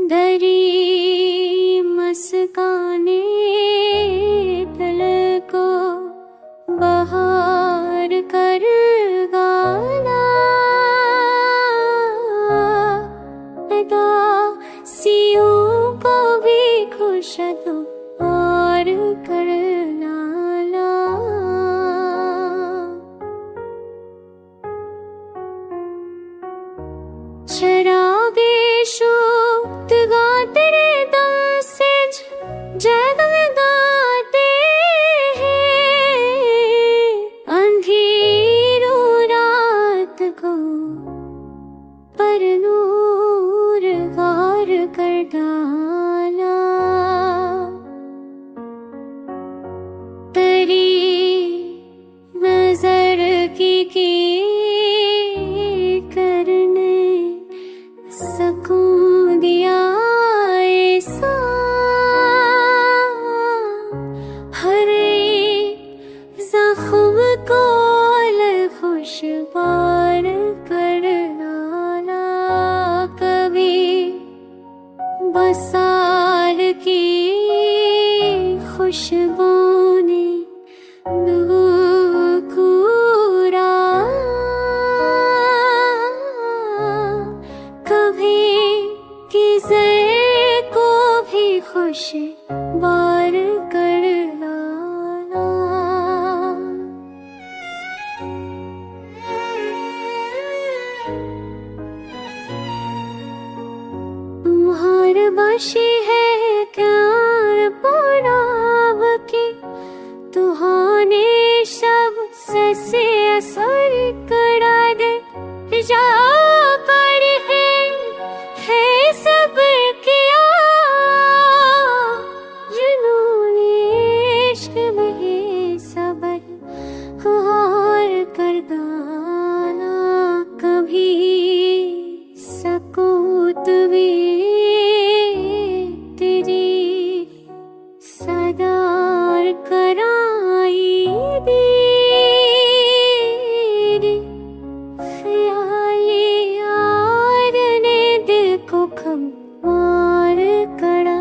दरी मस्काने दिल को बहार कर गाना सियों को भी खुश तो और कर लाला शराबे शोक्त गाते रे दम से जगमगाते हैं अंधेरों रात को पर नूर गार कर डाला तेरी नजर की करने सकूं दिया ऐसा हर एक जख्म को खुशबार कर डाला कभी बसार की खुशबू ने खुश बार कर लाला तुम्हार बाशी है क्या पुराब की तुहाने सब से असर करा दे जा पर है सब किया कर डाला कभी सकूत भी तेरी सदार कराई दे ख्याली यार ने दिल को खमार करा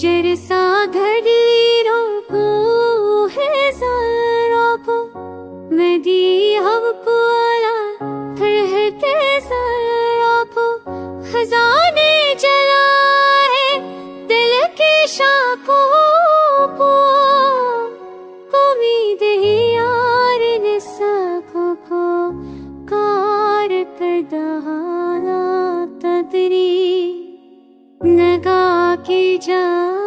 जरसा घड़ी रोको है जरा को मैं दी हमको रहते जरा को खजाने जला है दिल के शाखों को उम्मीद यार ने सखों को कार कर डाला तदरी लगा के जा